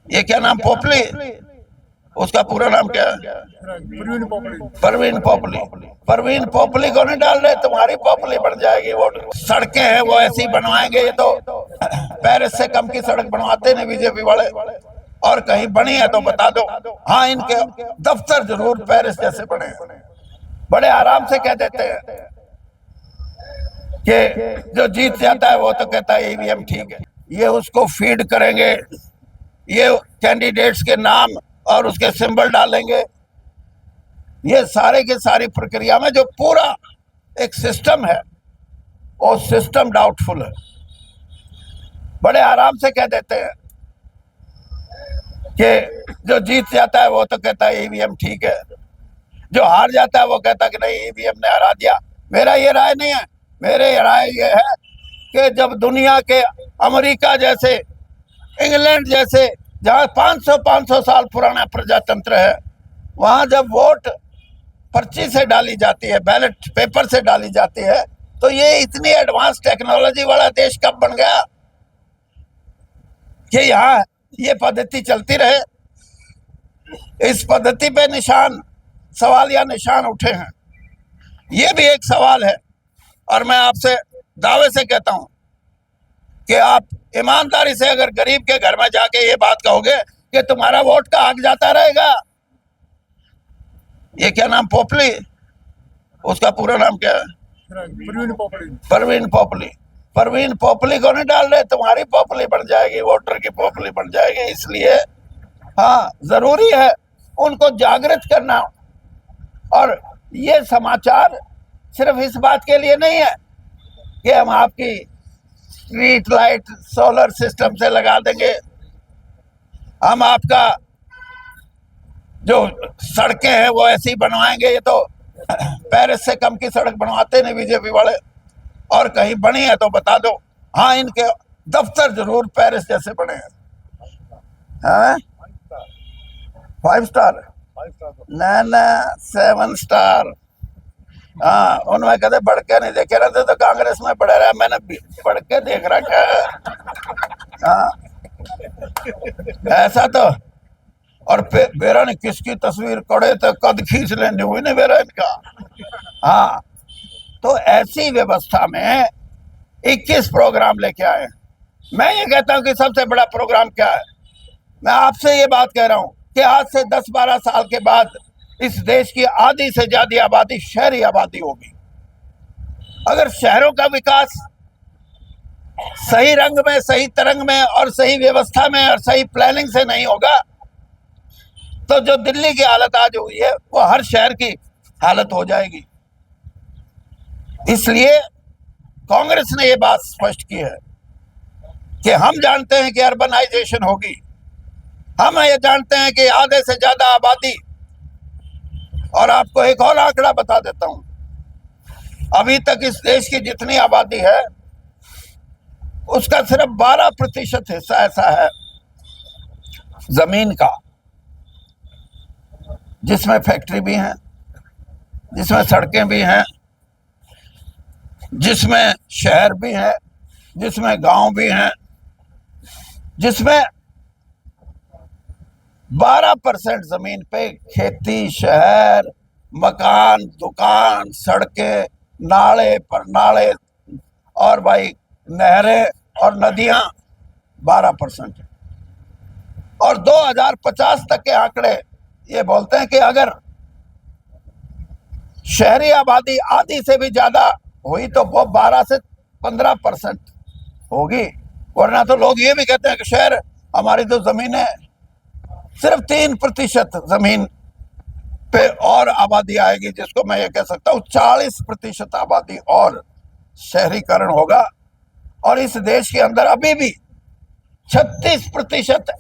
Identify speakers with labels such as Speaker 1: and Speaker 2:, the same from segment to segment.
Speaker 1: ये क्या नाम, पोपली? उसका पूरा नाम क्या है? परवीन पोपली। परवीन पोपली को नहीं डाल रहे, तुम्हारी पोपली बढ़ जाएगी वोट। सड़कें हैं वो ऐसी बनवाएंगे, ये तो पेरिस से कम की सड़क बनवाते नहीं बीजेपी वाले। और कहीं बनी है तो बता दो। हाँ, इनके दफ्तर जरूर पेरिस जैसे बने हैं। बड़े आराम से कह देते हैं कि जो जीत जाता है वो तो कहता है ईवीएम ठीक है। ये उसको फीड करेंगे, ये कैंडिडेट्स के नाम और उसके सिंबल डालेंगे। ये सारे की सारी प्रक्रिया में जो पूरा एक सिस्टम है, वो सिस्टम डाउटफुल है। बड़े आराम से कह देते हैं कि जो जीत जाता है वो तो कहता है ईवीएम ठीक है, जो हार जाता है वो कहता है कि नहीं, ईवीएम ने हरा दिया। मेरा ये राय नहीं है। मेरे राय ये है कि जब दुनिया के अमेरिका जैसे, इंग्लैंड जैसे, जहाँ 500 साल पुराना प्रजातंत्र है, वहां जब वोट पर्ची से डाली जाती है, बैलेट पेपर से डाली जाती है, तो ये इतनी एडवांस टेक्नोलॉजी वाला देश कब बन गया कि यहाँ ये पद्धति चलती रहे। इस पद्धति पे सवाल या निशान उठे हैं। ये भी एक सवाल है। और मैं आपसे दावे से कहता हूं कि आप ईमानदारी से अगर गरीब के घर में जाके ये बात कहोगे कि तुम्हारा वोट का हक जाता रहेगा। ये क्या नाम, पोपली? उसका पूरा नाम क्या है? परवीन पोपली। परवीन पोपली को नहीं डाल रहे, तुम्हारी पोपली बढ़ जाएगी, वोटर की पोपली बढ़ जाएगी। इसलिए हाँ, जरूरी है उनको जागृत करना। और ये समाचार सिर्फ इस बात के लिए नहीं है कि हम आपकी स्ट्रीट लाइट सोलर सिस्टम से लगा देंगे, हम आपका जो सड़कें हैं वो ऐसी बनवाएंगे। ये तो पेरिस से कम की सड़क बनवाते नहीं बीजेपी वाले। और कहीं बनी है तो बता दो। हाँ, इनके दफ्तर जरूर पेरिस जैसे बने हैं। 5 स्टार ना 7 स्टार। हाँ, उनमें कदे बढ़ के नहीं देखे रहते तो कांग्रेस में पड़े रहा, मैंने बढ़ के देख रखा है। हाँ, ऐसा तो। और बेरा ने किसकी तस्वीर कड़े तो कद खींच लेने हुई ना बेरा इनका। हाँ, तो ऐसी व्यवस्था में 21 प्रोग्राम लेके आए। मैं ये कहता हूं कि सबसे बड़ा प्रोग्राम क्या है। मैं आपसे ये बात कह रहा हूं कि आज से 10-12 साल के बाद इस देश की आधी से ज्यादा आबादी शहरी आबादी होगी। अगर शहरों का विकास सही रंग में, सही तरंग में और सही व्यवस्था में और सही प्लानिंग से नहीं होगा तो जो दिल्ली की हालत आज हुई है वो हर शहर की हालत हो जाएगी। इसलिए कांग्रेस ने ये बात स्पष्ट की है कि हम जानते हैं कि अर्बनाइजेशन होगी, हम ये जानते हैं कि आधे से ज्यादा आबादी। और आपको एक और आंकड़ा बता देता हूं, अभी तक इस देश की जितनी आबादी है उसका सिर्फ 12% हिस्सा ऐसा है जमीन का, जिसमें फैक्ट्री भी हैं, जिसमें सड़कें भी हैं, जिसमें शहर भी हैं, जिसमें गांव भी हैं, जिसमें 12% जमीन पे खेती, शहर, मकान, दुकान, सड़कें, नाले पर नाले और भाई नहरें और नदियां 12%। और 2050 तक के आंकड़े ये बोलते हैं कि अगर शहरी आबादी आधी से भी ज्यादा हुई तो वो 12 से 15% होगी। वरना तो लोग ये भी कहते हैं कि शहर, हमारी तो जमीन है, सिर्फ 3% जमीन पे और आबादी आएगी, जिसको मैं ये कह सकता हूँ 40% आबादी और शहरीकरण होगा। और इस देश के अंदर अभी भी 36%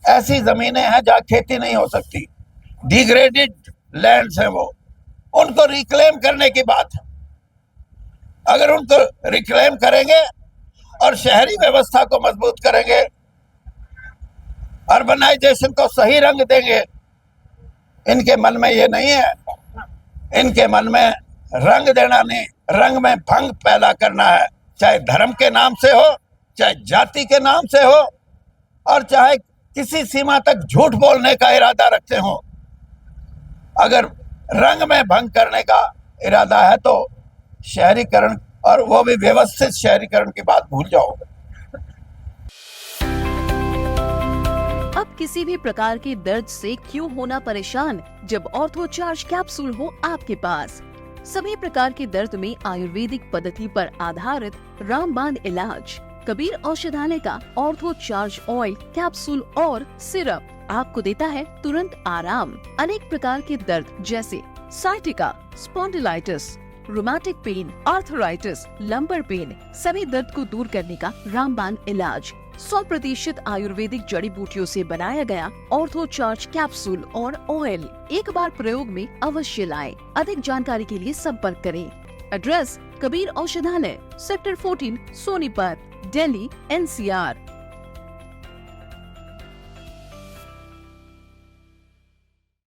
Speaker 1: ऐसी जमीनें हैं जहां खेती नहीं हो सकती, डिग्रेडेड लैंड्स हैं वो। उनको रिक्लेम करने की बात है। अगर उनको रिक्लेम करेंगे और शहरी व्यवस्था को मजबूत करेंगे, अर्बनाइजेशन को सही रंग देंगे, इनके मन में ये नहीं है। इनके मन में रंग देना नहीं, रंग में भंग पैदा करना है, चाहे धर्म के नाम से हो, चाहे जाति के नाम से हो, और चाहे किसी सीमा तक झूठ बोलने का इरादा रखते हो, अगर रंग में भंग करने का इरादा है तो शहरीकरण, और वो भी व्यवस्थित शहरीकरण की बात भूल जाओगे।
Speaker 2: अब किसी भी प्रकार के दर्द से क्यों होना परेशान, जब ऑर्थो चार्ज कैप्सूल हो आपके पास। सभी प्रकार के दर्द में आयुर्वेदिक पद्धति पर आधारित रामबाण इलाज कबीर औषधालय का ऑर्थो चार्ज ऑयल कैप्सूल और सिरप आपको देता है तुरंत आराम। अनेक प्रकार के दर्द जैसे sciatica, spondylitis, rheumatic pain, arthritis, lumbar pain, सभी दर्द को दूर करने का रामबाण इलाज 100% आयुर्वेदिक जड़ी बूटियों से बनाया गया ऑर्थो चार्ज कैप्सूल और ऑयल एक बार प्रयोग में अवश्य लाएं। अधिक जानकारी के लिए संपर्क करें। एड्रेस कबीर औषधालय, सेक्टर 14, सोनीपत, दिल्ली, NCR।